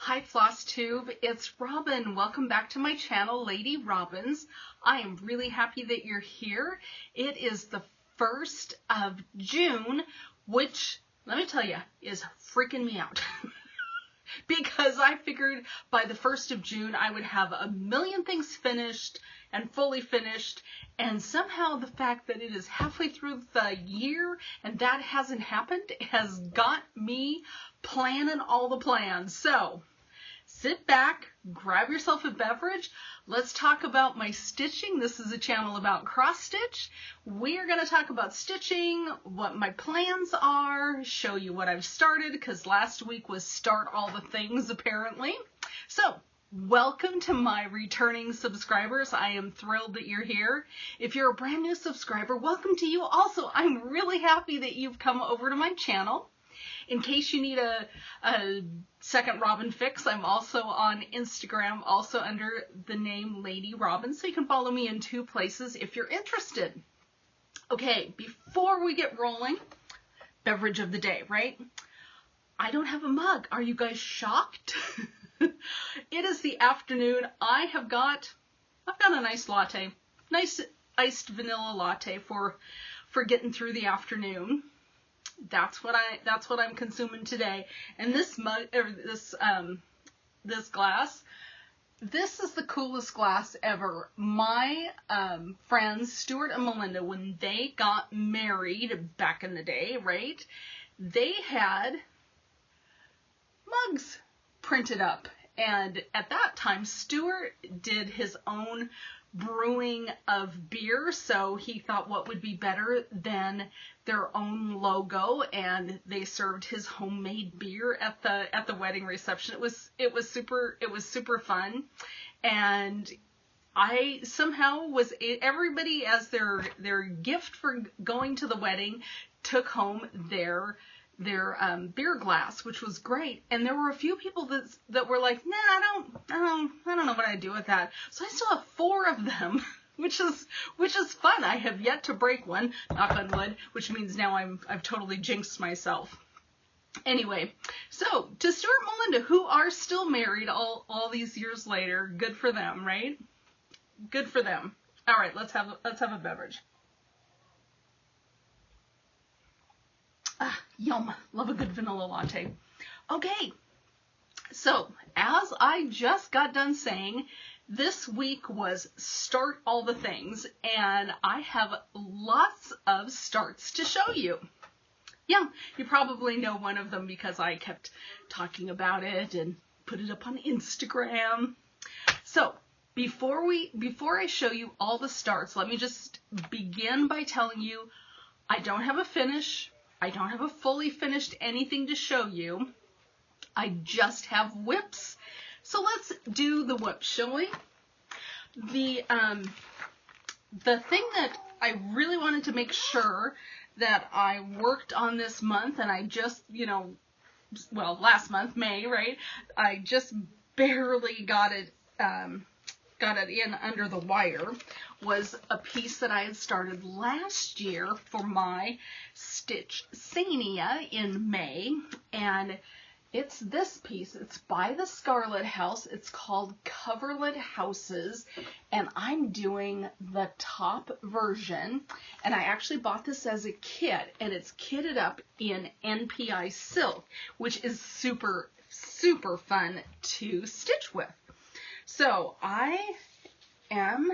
Hi FlossTube, it's Robin. Welcome back to my channel, Lady Robins. I am really happy that you're here. It is the 1st of June, which, let me tell you, is freaking me out. Because I figured by the 1st of June I would have a million things finished and fully finished, and somehow the fact that it is halfway through the year and that hasn't happened has got me planning all the plans. So sit back, grab yourself a beverage. Let's talk about my stitching. This is a channel about cross stitch. We are going to talk about stitching, what my plans are, show you what I've started, because last week was start all the things apparently. So welcome to my returning subscribers. I am thrilled that you're here. If you're a brand new subscriber, welcome to you also. I'm really happy that you've come over to my channel. In case you need a second Robin fix, I'm also on Instagram, also under the name Lady Robin, so you can follow me in 2 places if you're interested. Okay, before we get rolling, beverage of the day, right? I don't have a mug. Are you guys shocked? It is the afternoon. I've got a nice latte, nice iced vanilla latte for getting through the afternoon. That's what I'm consuming today. And this mug, or this glass, this is the coolest glass ever. My friends Stuart and Melinda, when they got married back in the day, right? They had mugs printed up, and at that time Stuart did his own brewing of beer, so he thought what would be better than their own logo, and they served his homemade beer at the wedding reception. It was super fun, and I somehow was, everybody as their gift for going to the wedding took home their beer glass, which was great. And there were a few people that were like, nah, I don't know what I do with that. So I still have 4 of them, which is fun. I have yet to break one, knock on wood, which means now I've totally jinxed myself. Anyway, so to Stuart and Melinda, who are still married all these years later, good for them, right? Good for them. All right, let's have a beverage. Yum, love a good vanilla latte. Okay, so as I just got done saying, this week was start all the things, and I have lots of starts to show you. Yeah, you probably know one of them because I kept talking about it and put it up on Instagram. So before I show you all the starts, let me just begin by telling you I don't have a finish. I don't have a fully finished anything to show you. I just have whips. So let's do the whips, shall we? The thing that I really wanted to make sure that I worked on this month, and I just, well, last month, May, right? I just barely got it in under the wire, was a piece that I had started last year for my Stitch Sania in May, and it's this piece. It's by the Scarlet House. It's called Coverlet Houses, and I'm doing the top version, and I actually bought this as a kit, and it's kitted up in NPI silk, which is super fun to stitch with. So I am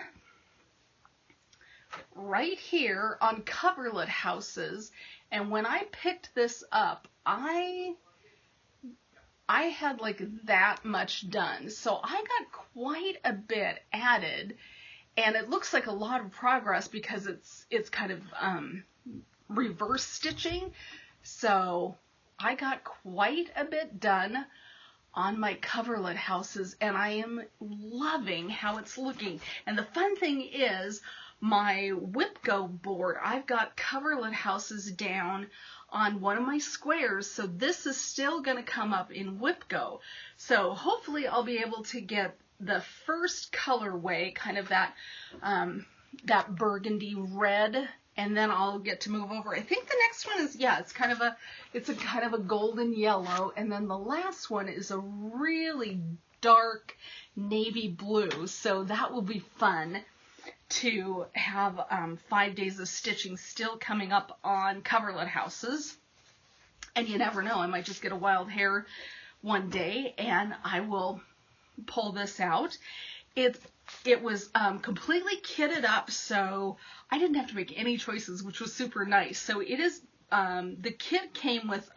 right here on Coverlet Houses, and when I picked this up, I had like that much done. So I got quite a bit added, and it looks like a lot of progress because it's kind of reverse stitching. So I got quite a bit done on my Coverlet Houses, and I am loving how it's looking. And the fun thing is, my Whipgo board, I've got Coverlet Houses down on one of my squares, so this is still going to come up in Whipgo. So hopefully I'll be able to get the first colorway, kind of that burgundy red and then I'll get to move over. I think the next one is, yeah, it's a kind of a golden yellow, and then the last one is a really dark navy blue, so that will be fun to have 5 days of stitching still coming up on Coverlet Houses. And you never know, I might just get a wild hair one day and I will pull this out. It was completely kitted up, so I didn't have to make any choices, which was super nice. So it is, the kit came with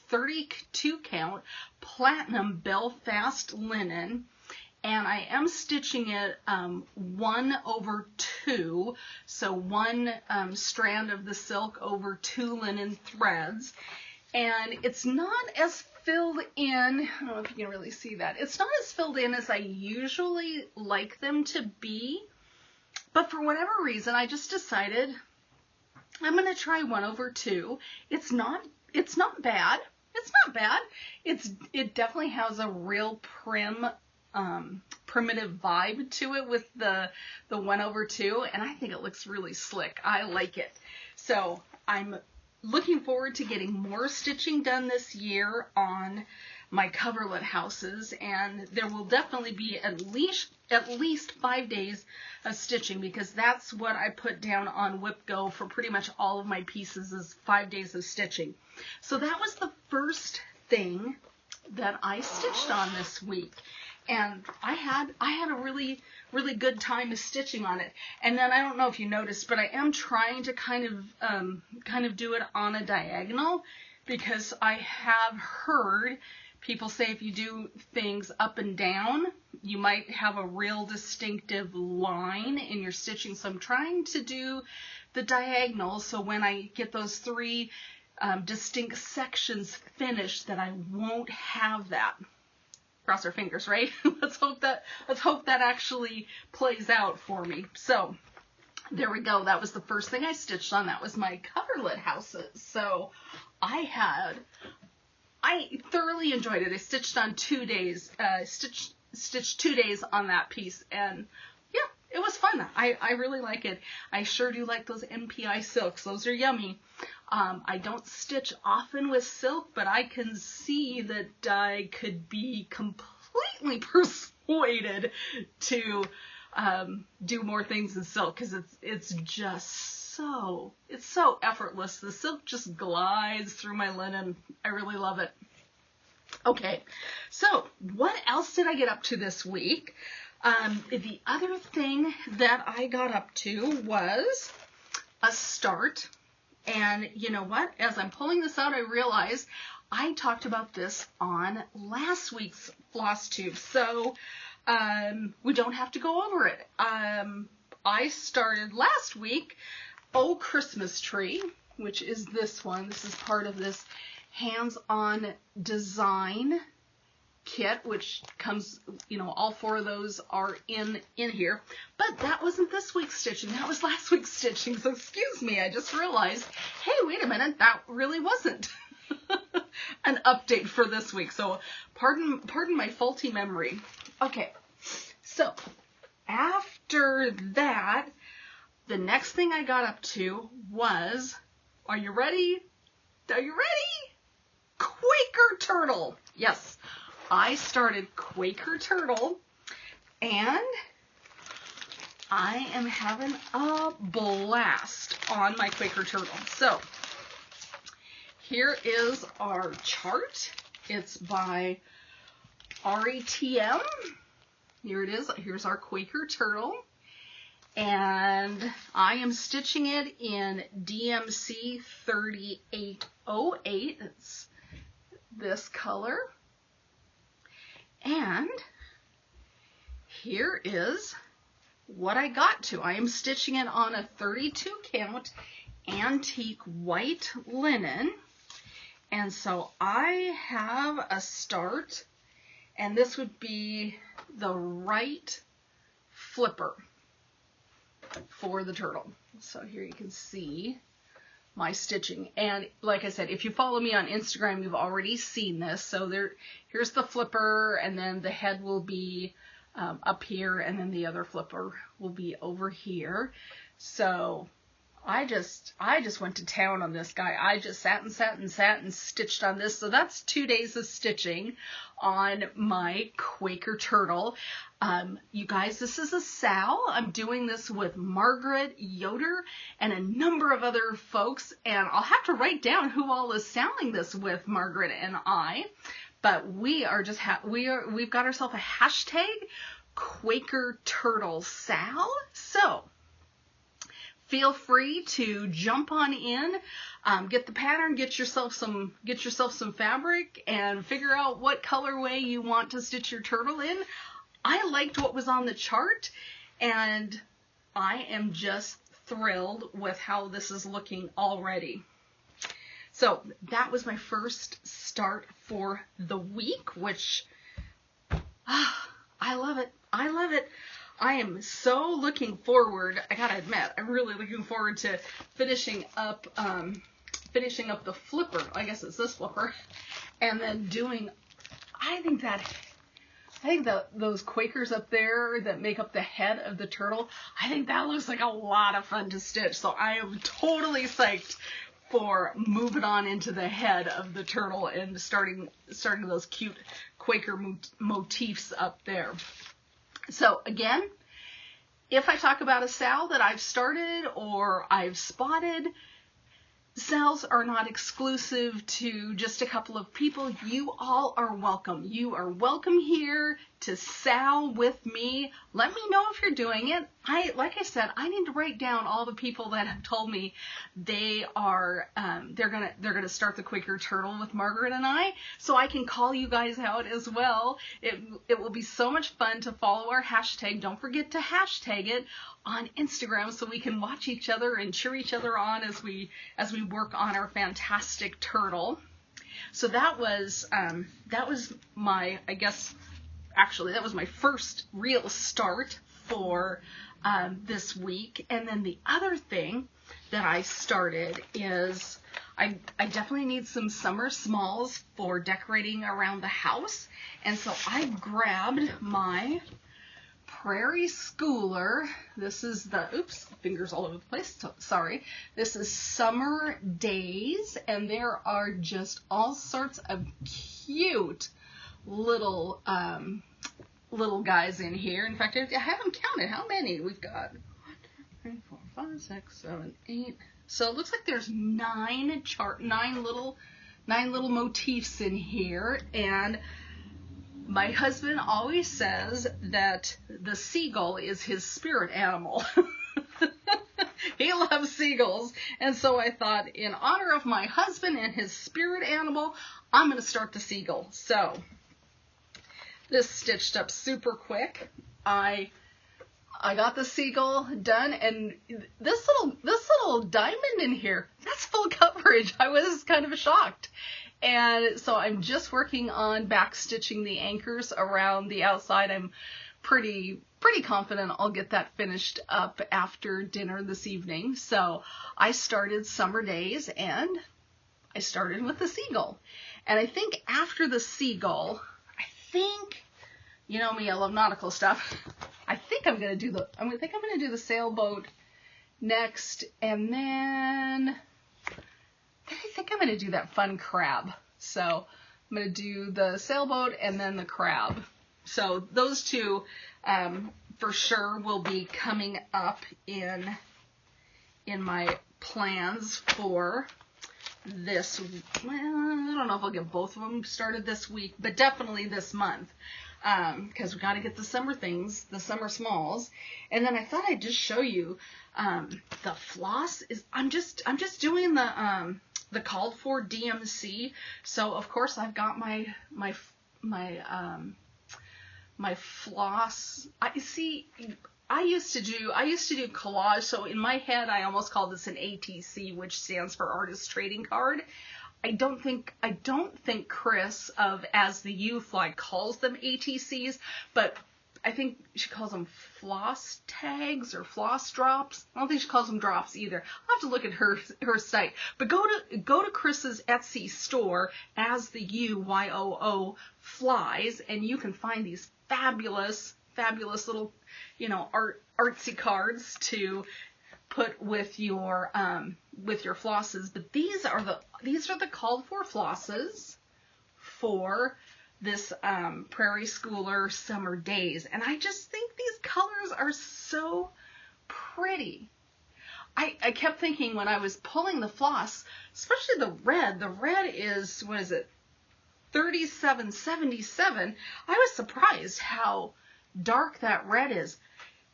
32 count platinum Belfast linen, and I am stitching it 1/2, so one strand of the silk over 2 linen threads. And it's not as filled in, I don't know if you can really see that, it's not as filled in as I usually like them to be, but for whatever reason I just decided I'm going to try 1/2. It's not bad. It's not bad. It definitely has a real primitive vibe to it with the 1/2, and I think it looks really slick. I like it. So I'm looking forward to getting more stitching done this year on my Coverlet Houses, and there will definitely be at least 5 days of stitching, because that's what I put down on WhipGo for pretty much all of my pieces, is 5 days of stitching. So that was the first thing that I stitched on this week, and I had a really good time of stitching on it. And then I don't know if you noticed, but I am trying to kind of do it on a diagonal, because I have heard people say if you do things up and down, you might have a real distinctive line in your stitching. So I'm trying to do the diagonal, so when I get those 3 distinct sections finished, that I won't have that. Cross our fingers, right? Let's hope that actually plays out for me. So there we go. That was the first thing I stitched on. That was my Coverlet Houses. So I thoroughly enjoyed it. I stitched on 2 days. Stitched 2 days on that piece, and yeah, it was fun. I really like it. I sure do like those MPI silks. Those are yummy. I don't stitch often with silk, but I can see that I could be completely persuaded to do more things in silk, because it's just so effortless. The silk just glides through my linen. I really love it. Okay, so what else did I get up to this week? The other thing that I got up to was a start. And you know what? As I'm pulling this out, I realize I talked about this on last week's FlossTube, so we don't have to go over it. I started last week, Oh Christmas Tree, which is this one. This is part of this hands-on design kit, which comes, all 4 of those are in here. But that wasn't this week's stitching. That was last week's stitching. So excuse me, I just realized, hey, wait a minute, that really wasn't an update for this week. So pardon my faulty memory. Okay, so after that, the next thing I got up to was, are you ready? Are you ready? Quaker Turtle. Yes. I started Quaker Turtle, and I am having a blast on my Quaker Turtle. So here is our chart. It's by AuryTM. Here it is. Here's our Quaker Turtle. And I am stitching it in DMC 3808. It's this color. And here is what I got to. I am stitching it on a 32 count antique white linen. And so I have a start, and this would be the right flipper for the turtle. So here you can see my stitching, and like I said, if you follow me on Instagram, you've already seen this. So here's the flipper, and then the head will be up here, and then the other flipper will be over here. So I just went to town on this guy. I just sat and stitched on this. So that's 2 days of stitching on my Quaker Turtle. You guys, this is a Sal. I'm doing this with Margaret Yoder and a number of other folks, and I'll have to write down who all is selling this with Margaret and I. But we are just we've got ourselves a hashtag Quaker Turtle Sal. So feel free to jump on in, get the pattern, get yourself some fabric, and figure out what colorway you want to stitch your turtle in. I liked what was on the chart, and I am just thrilled with how this is looking already. So that was my first start for the week, which I love it. I love it. I am so looking forward. I gotta admit, I'm really looking forward to finishing up the flipper. I guess it's this flipper, and then doing. I think those Quakers up there that make up the head of the turtle. I think that looks like a lot of fun to stitch. So I am totally psyched for moving on into the head of the turtle and starting those cute Quaker motifs up there. So again, if I talk about a Sal that I've started or I've spotted, Sals are not exclusive to just a couple of people. You all are welcome. You are welcome here to Sal with me. Let me know if you're doing it. Like I said, I need to write down all the people that have told me they're gonna start the Quaker Turtle with Margaret and I, so I can call you guys out as well. It will be so much fun to follow our hashtag. Don't forget to hashtag it on Instagram so we can watch each other and cheer each other on as we work on our fantastic turtle. So that was my, I guess, actually that was my first real start for this week. And then the other thing that I started is I definitely need some summer smalls for decorating around the house. And so I grabbed my Prairie Schooler. This is the, oops, fingers all over the place, sorry. This is Summer Days, and there are just all sorts of cute little guys in here. In fact, I haven't counted how many we've got. 1, 2, 3, 4, 5, 6, 7, 8. So it looks like there's nine little motifs in here, and my husband always says that the seagull is his spirit animal. He loves seagulls, and so I thought, in honor of my husband and his spirit animal, I'm going to start the seagull. So this stitched up super quick. I got the seagull done, and this little diamond in here, that's full coverage. I was kind of shocked. And so I'm just working on back stitching the anchors around the outside. I'm pretty confident I'll get that finished up after dinner this evening. So I started Summer Days, and I started with the seagull. And I think after the seagull, you know me, I love nautical stuff. I think I'm gonna do the sailboat next, and then I think I'm going to do that fun crab. So I'm going to do the sailboat and then the crab. So those two for sure will be coming up in my plans for this. Well, I don't know if I'll get both of them started this week, but definitely this month. Because we got to get the summer things, the summer smalls. And then I thought I'd just show you the floss is, I'm just doing the called for DMC. So of course I've got my floss. I used to do collage. So in my head, I almost call this an ATC, which stands for Artist Trading Card. I don't think Chris of As the U Fly calls them ATCs, but I think she calls them floss tags or floss drops. I don't think she calls them drops either. I'll have to look at her site. But go to Chris's Etsy store, As the UYOO Flies, and you can find these fabulous little, artsy cards to put with your flosses. But these are the called for flosses for this Prairie Schooler summer days. And I just think these colors are so pretty. I kept thinking when I was pulling the floss, especially the red is, what is it, 3777. I was surprised how dark that red is.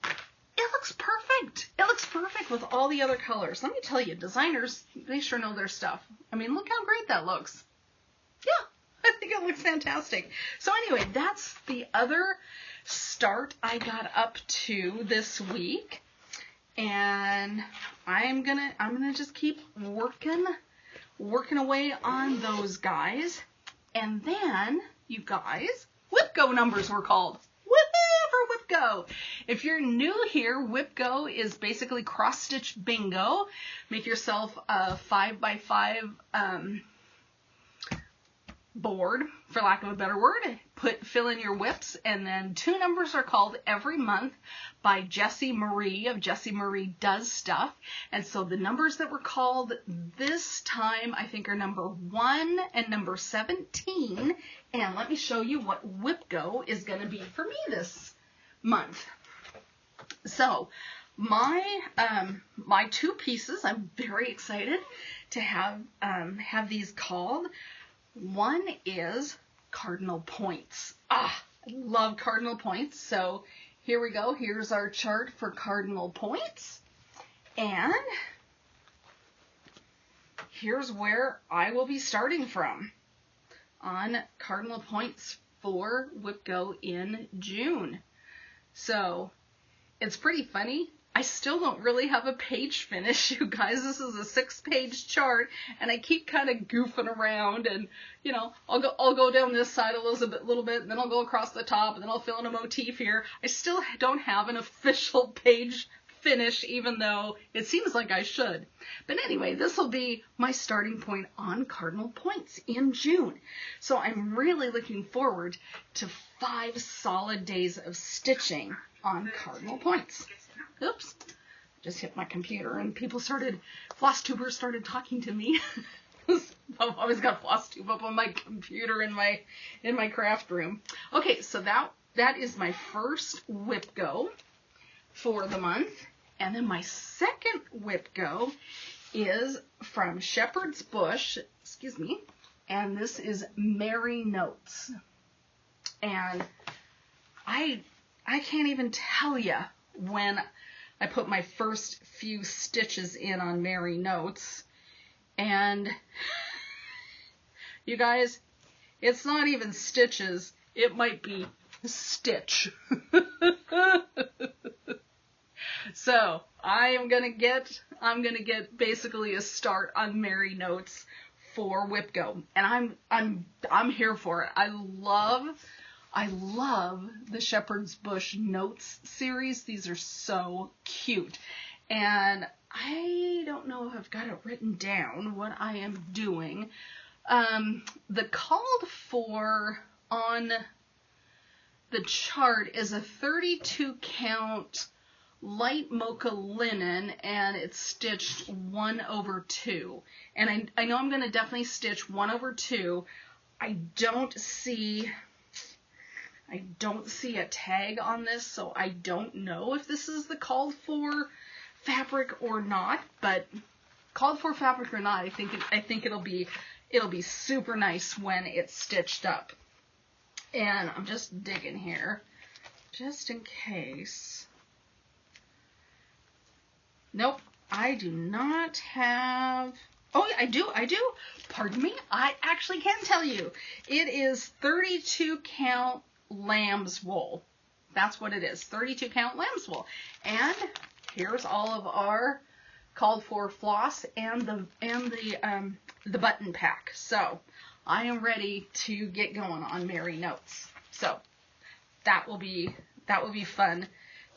It looks perfect. It looks perfect with all the other colors. Let me tell you, designers, they sure know their stuff. I mean, look how great that looks. Yeah, I think it looks fantastic. So anyway, that's the other start I got up to this week. And I'm gonna just keep working away on those guys. And then, you guys, Whip Go numbers were called. Whip Go. If you're new here, Whip Go is basically cross stitch bingo. Make yourself a 5x5 board, for lack of a better word. Fill in your whips, and then 2 numbers are called every month by Jessie Marie of Jessie Marie Does Stuff. And so the numbers that were called this time, I think, are number 1 and number 17. And let me show you what Whip Go is going to be for me this month. So my 2 pieces, I'm very excited to have these called. One is Cardinal Points. I love Cardinal Points. So here we go. Here's our chart for Cardinal Points. And here's where I will be starting from on Cardinal Points for Whip Go in June. So it's pretty funny. I still don't really have a page finish, you guys. This is a 6-page chart, and I keep kind of goofing around, and you know, I'll go down this side a little bit, and then I'll go across the top, and then I'll fill in a motif here. I still don't have an official page finish, even though it seems like I should. But anyway, this will be my starting point on Cardinal Points in June. So I'm really looking forward to 5 solid days of stitching on Cardinal Points. Oops, just hit my computer, and FlossTubers started talking to me. I've always got FlossTube up on my computer in my craft room. Okay, so that is my first Whip Go for the month. And then my second Whip Go is from Shepherd's Bush, and this is Merry Notes. And I can't even tell you when I put my first few stitches in on Merry Notes, and you guys, it's not even stitches, it might be stitch. So I'm gonna get basically a start on Merry Notes for Whip Go, and I'm here for it. I love the Shepherd's Bush Notes series. These are so cute. And I don't know if I've got it written down what I am doing. The called for on the chart is a 32 count light mocha linen, and it's stitched 1/2. And I know I'm going to definitely stitch 1/2. I don't see a tag on this, so I don't know if this is the called for fabric or not, but called for fabric or not, I think it'll be super nice when it's stitched up. And I'm just digging here just in case. Nope, I do not have. Oh, I do. Pardon me. I actually can tell you. It is 32 count lamb's wool. That's what it is. 32 count lamb's wool. And here's all of our called for floss and the button pack. So I am ready to get going on Merry Notes. So that will be fun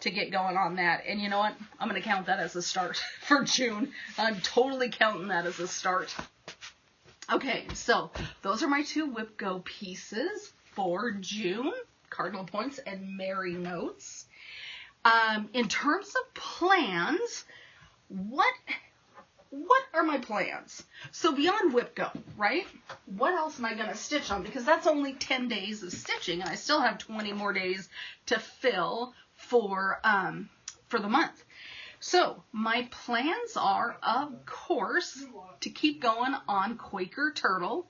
to get going on that. And you know what? I'm going to count that as a start for June. I'm totally counting that as a start. Okay, so those are my 2 Whip Go pieces for June, Cardinal Points and Merry Notes. In terms of plans, what are my plans? So beyond whip go, right? What else am I going to stitch on? Because that's only 10 days of stitching, and I still have 20 more days to fill for the month. So my plans are, of course, to keep going on Quaker Turtle.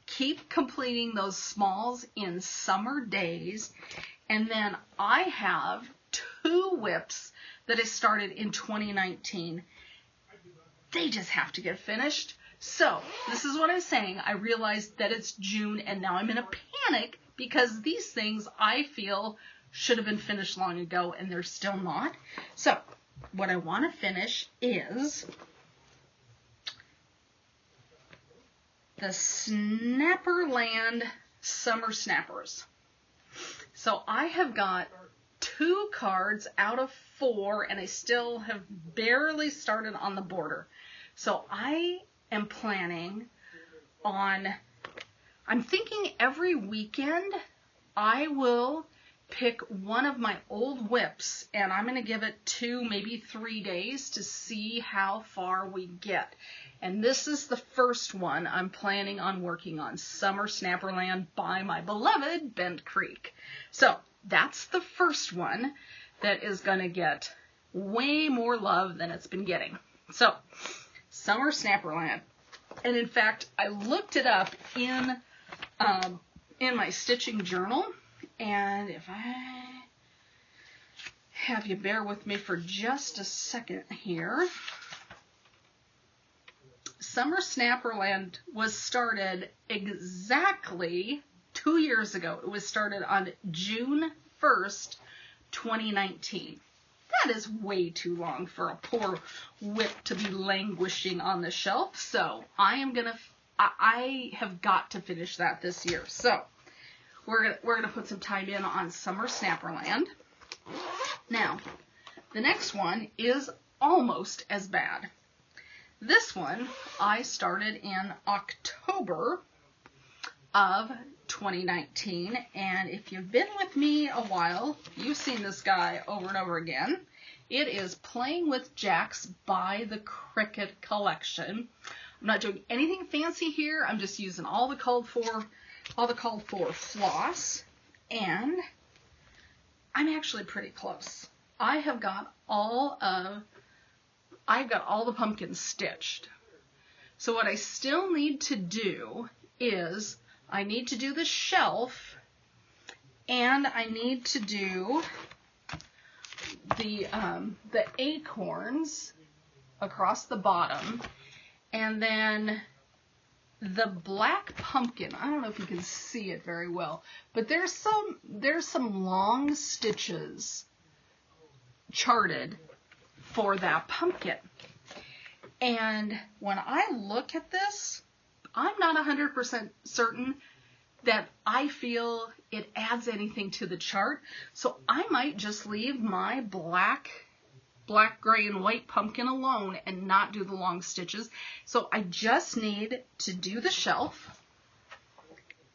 Keep completing those smalls in summer days. And then I have 2 whips that I started in 2019. They just have to get finished. So this is what I'm saying. I realized that it's June and now I'm in a panic because these things I feel should have been finished long ago and they're still not. So what I want to finish is the Snapperland Summer Snappers. So I have got 2 cards out of 4 and I still have barely started on the border. So I am planning on, I'm thinking every weekend I will pick one of my old whips and I'm going to give it 2, maybe 3 days to see how far we get. And this is the first one I'm planning on working on, Summer Snapperland by my beloved Bent Creek. So that's the first one that is going to get way more love than it's been getting. So Summer Snapperland. And in fact, I looked it up in my stitching journal. And if I have you bear with me for just a second here. Summer Snapperland was started exactly 2 years ago. It was started on June 1st, 2019. That is way too long for a poor whip to be languishing on the shelf. So I have got to finish that this year. So we're gonna put some time in on Summer Snapperland. Now, the next one is almost as bad. This one I started in October of 2019, and if you've been with me a while, you've seen this guy over and over again. It is Playing with Jacks by the Cricket Collection. I'm not doing anything fancy here. I'm just using all the called for floss, and I'm actually pretty close. I've got all the pumpkins stitched. So what I still need to do is I need to do the shelf and I need to do the acorns across the bottom, and then the black pumpkin. I don't know if you can see it very well, but there's some long stitches charted for that pumpkin. And when I look at this, I'm not 100% certain that I feel it adds anything to the chart. So I might just leave my black, gray, and white pumpkin alone and not do the long stitches. So I just need to do the shelf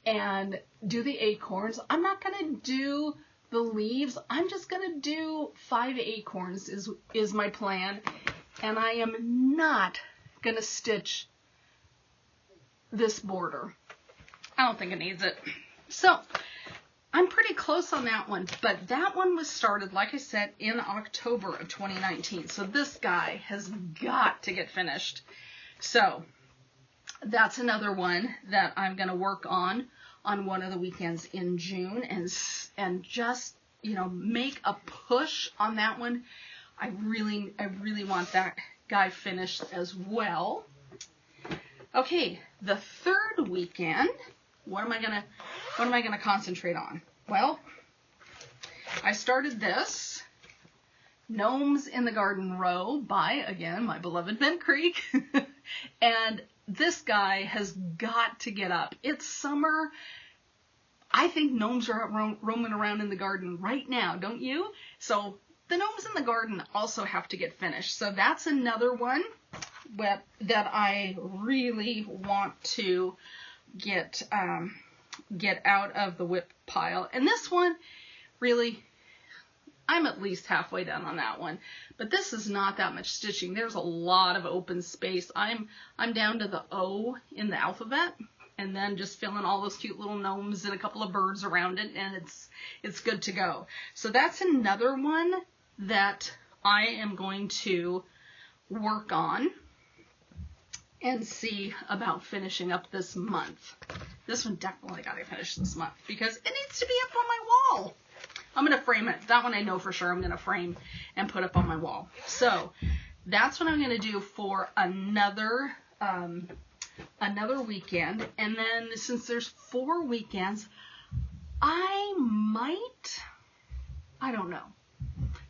and do the acorns. I'm not going to do the leaves. I'm just going to do 5 acorns is my plan. And I am not going to stitch this border. I don't think it needs it. So I'm pretty close on that one, but that one was started, like I said, in October of 2019. So this guy has got to get finished. So that's another one that I'm going to work on one of the weekends in June and just, make a push on that one. I really want that guy finished as well. Okay, the third weekend, what am I gonna concentrate on? Well, I started this Gnomes in the Garden Row by, again, my beloved Bent Creek. And this guy has got to get up. It's summer. I think gnomes are roaming around in the garden right now, don't you? So the gnomes in the garden also have to get finished. So that's another one that I really want to get out of the whip pile. And this one, really, I'm at least halfway done on that one. But this is not that much stitching. There's a lot of open space. I'm down to the O in the alphabet, and then just filling all those cute little gnomes and a couple of birds around it, and it's good to go. So that's another one that I am going to work on and see about finishing up this month. This one definitely got to finish this month because it needs to be up on my wall. I'm going to frame it. That one I know for sure I'm going to frame and put up on my wall. So that's what I'm going to do for another weekend. And then since there's 4 weekends, I don't know.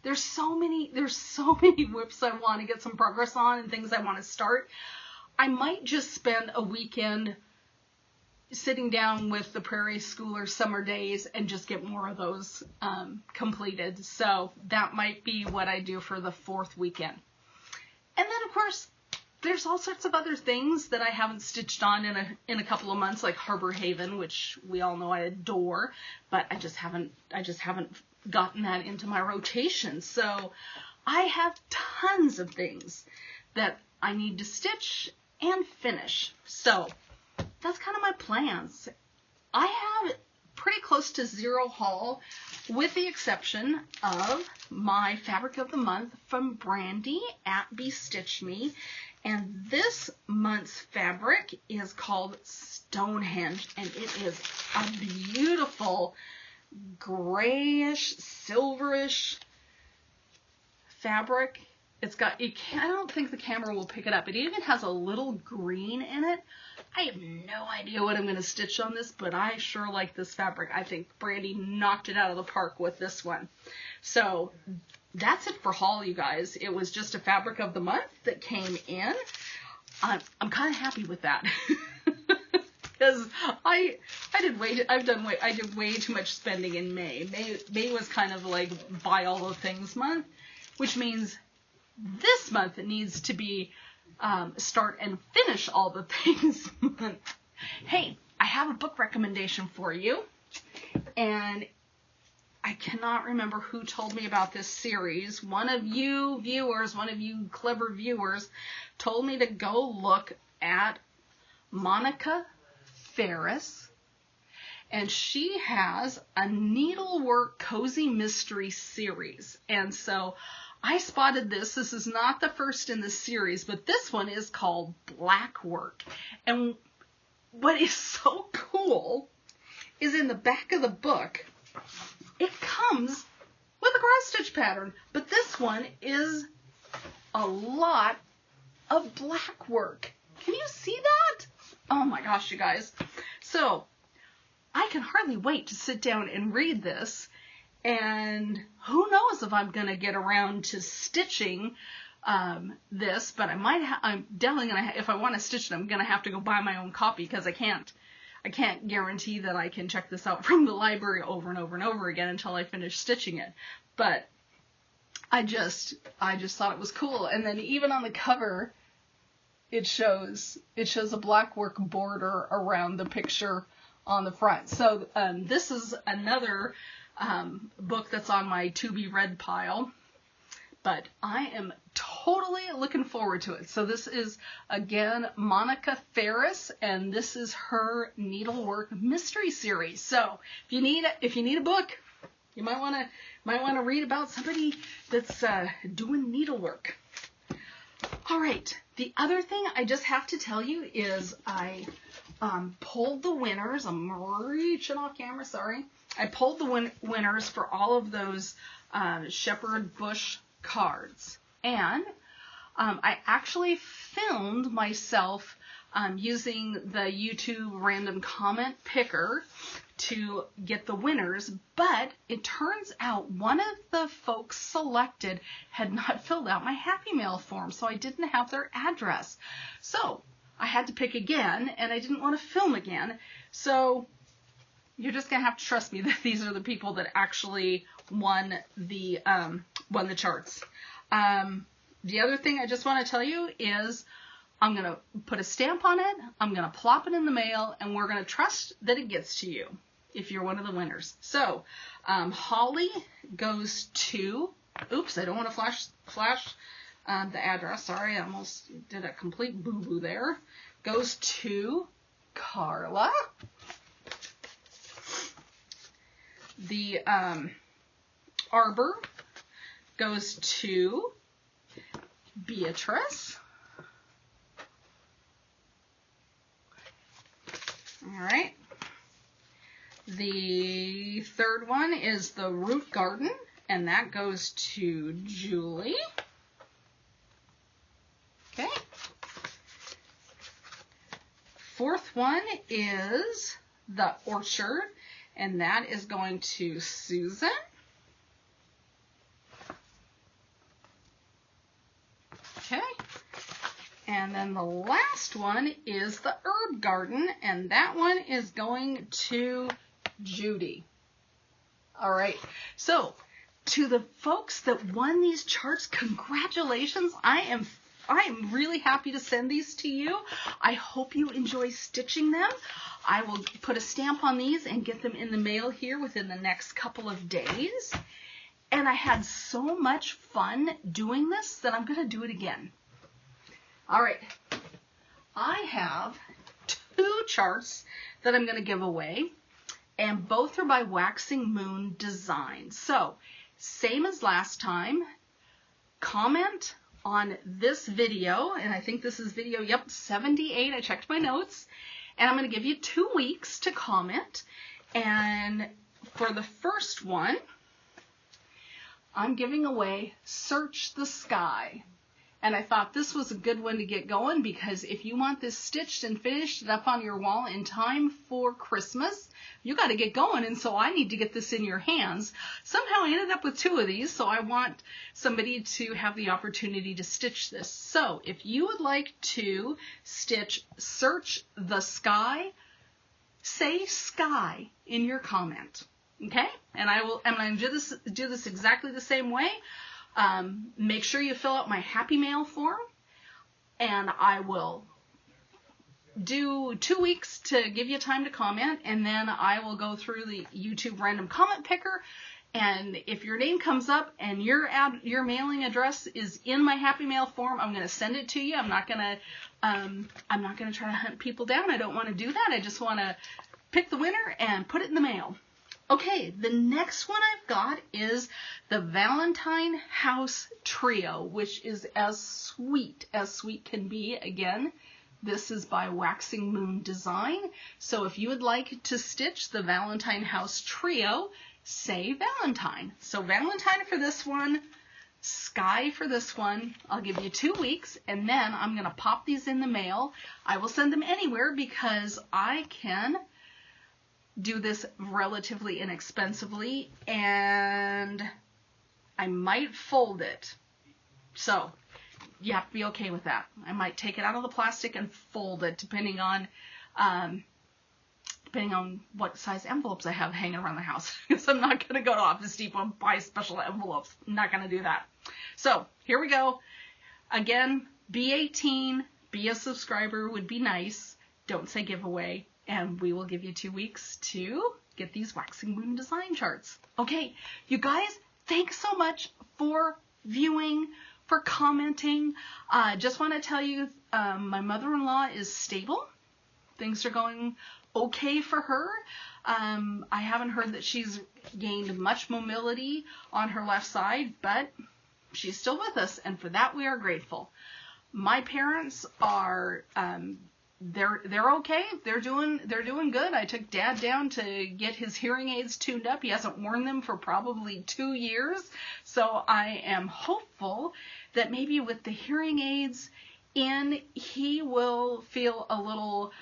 There's so many whips I want to get some progress on and things I want to start. I might just spend a weekend sitting down with the Prairie Schooler summer days and just get more of those completed. So that might be what I do for the 4th weekend. And then of course, there's all sorts of other things that I haven't stitched on in a couple of months, like Harbor Haven, which we all know I adore, but I just haven't gotten that into my rotation. So I have tons of things that I need to stitch and finish. So that's kind of my plans. I have pretty close to 0 haul, with the exception of my fabric of the month from Brandy at Bestitch Me. And this month's fabric is called Stonehenge, and it is a beautiful grayish, silverish fabric. It's got, I don't think the camera will pick it up. It even has a little green in it. I have no idea what I'm going to stitch on this, but I sure like this fabric. I think Brandy knocked it out of the park with this one. So that's it for haul, you guys. It was just a fabric of the month that came in. I'm kind of happy with that. Because I did way too much spending in May. May was kind of like buy all the things month, which means this month it needs to be start and finish all the things month. Hey, I have a book recommendation for you, and I cannot remember who told me about this series. One of you clever viewers, told me to go look at Monica Ferris, and she has a needlework cozy mystery series. And so I spotted this. This is not the first in the series, but this one is called Blackwork. And what is so cool is in the back of the book, it comes with a cross stitch pattern, but this one is a lot of black work. Can you see that? Oh my gosh, you guys. So I can hardly wait to sit down and read this, and who knows if I'm going to get around to stitching this, but I'm definitely going to, if I want to stitch it, I'm going to have to go buy my own copy, because I can't guarantee that I can check this out from the library over and over and over again until I finish stitching it. But I just thought it was cool. And then even on the cover, it shows a blackwork border around the picture on the front. So this is another book that's on my to be read pile, but I am totally looking forward to it. So this is, again, Monica Ferris, and this is her needlework mystery series. So if you need a book, you might want to read about somebody that's doing needlework. All right. The other thing I just have to tell you is I pulled the winners. I'm reaching off camera, sorry. I pulled the winners for all of those Shepherd Bush cards. And I actually filmed myself using the YouTube random comment picker to get the winners, but it turns out one of the folks selected had not filled out my Happy Mail form, so I didn't have their address. So I had to pick again, and I didn't want to film again. So you're just gonna have to trust me that these are the people that actually won the charts. The other thing I just want to tell you is I'm gonna put a stamp on it, I'm gonna plop it in the mail, and we're gonna trust that it gets to you. if you're one of the winners. So, Holly goes to, oops, I don't want to flash the address. Sorry, I almost did a complete boo-boo there. Goes to Carla. The Arbor goes to Beatrice. All right. The third one is the Root Garden, and that goes to Julie. Okay. Fourth one is the Orchard, and that is going to Susan. Okay. And then the last one is the Herb Garden, and that one is going to Jodi. All right. So, to the folks that won these charts, congratulations. I am really happy to send these to you. I hope you enjoy stitching them. I will put a stamp on these and get them in the mail here within the next couple of days. And I had so much fun doing this that I'm going to do it again. All right. I have 2 charts that I'm going to give away, and both are by Waxing Moon Designs. So, same as last time, comment on this video, and I think this is video, 78, I checked my notes, and I'm going to give you 2 weeks to comment, and for the first one, I'm giving away Search the Sky. And I thought this was a good one to get going, because if you want this stitched and finished up on your wall in time for Christmas, you got to get going. And so I need to get this in your hands. Somehow I ended up with 2 of these, so I want somebody to have the opportunity to stitch this. So if you would like to stitch Search the Sky, say sky in your comment. Okay? And I'm going to do this exactly the same way. Make sure you fill out my Happy Mail form, and I will do 2 weeks to give you time to comment, and then I will go through the YouTube random comment picker, and if your name comes up and your mailing address is in my Happy Mail form, I'm going to send it to you. I'm not going to try to hunt people down. I don't want to do that. I just want to pick the winner and put it in the mail. Okay, the next one I've got is the Valentine House Trio, which is as sweet can be. Again, this is by Waxing Moon Design. So if you would like to stitch the Valentine House Trio, say Valentine. So Valentine for this one, Sky for this one. I'll give you 2 weeks, and then I'm going to pop these in the mail. I will send them anywhere because I can do this relatively inexpensively, and I might fold it. So you have to be okay with that. I might take it out of the plastic and fold it, depending on what size envelopes I have hanging around the house. Because I'm not going to go to Office Depot and buy special envelopes. I'm not going to do that. So here we go. Again, be 18, be a subscriber would be nice. Don't say giveaway. And we will give you 2 weeks to get these Waxing Moon Design charts. Okay, you guys, thanks so much for viewing, for commenting. Just want to tell you, my mother-in-law is stable. Things are going okay for her. I haven't heard that she's gained much mobility on her left side, but she's still with us, and for that we are grateful. My parents are they're okay. They're doing good. I took Dad down to get his hearing aids tuned up. He hasn't worn them for probably 2 years. So I am hopeful that maybe with the hearing aids in, he will feel a little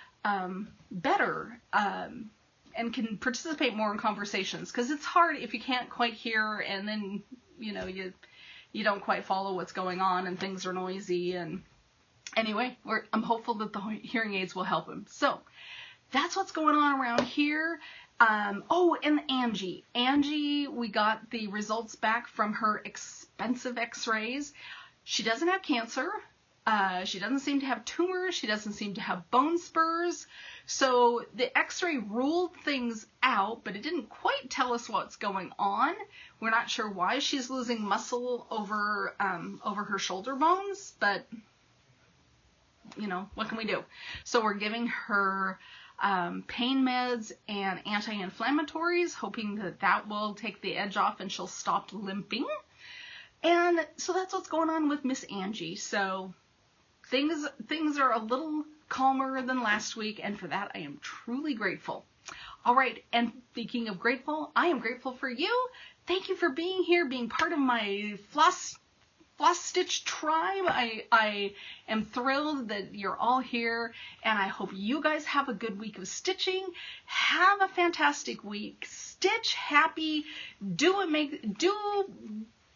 better and can participate more in conversations. Because it's hard if you can't quite hear, and then you don't quite follow what's going on, and things are noisy. And anyway, I'm hopeful that the hearing aids will help him. So that's what's going on around here. Oh, and Angie. Angie, we got the results back from her expensive x-rays. She doesn't have cancer. She doesn't seem to have tumors. She doesn't seem to have bone spurs. So the x-ray ruled things out, but it didn't quite tell us what's going on. We're not sure why she's losing muscle over her shoulder bones, but you know, what can we do? So we're giving her pain meds and anti-inflammatories, hoping that that will take the edge off and she'll stop limping. And so that's what's going on with Miss Angie. So things are a little calmer than last week, and for that I am truly grateful. All right, and speaking of grateful, I am grateful for you. Thank you for being here, being part of my Floss Stitch tribe. I am thrilled that you're all here, and I hope you guys have a good week of stitching. Have a fantastic week. Stitch happy. Do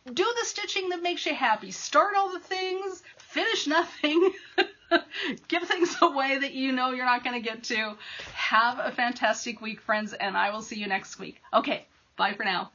the stitching that makes you happy. Start all the things, finish nothing. Give things away that you know you're not going to get to. Have a fantastic week, friends, and I will see you next week. Okay, bye for now.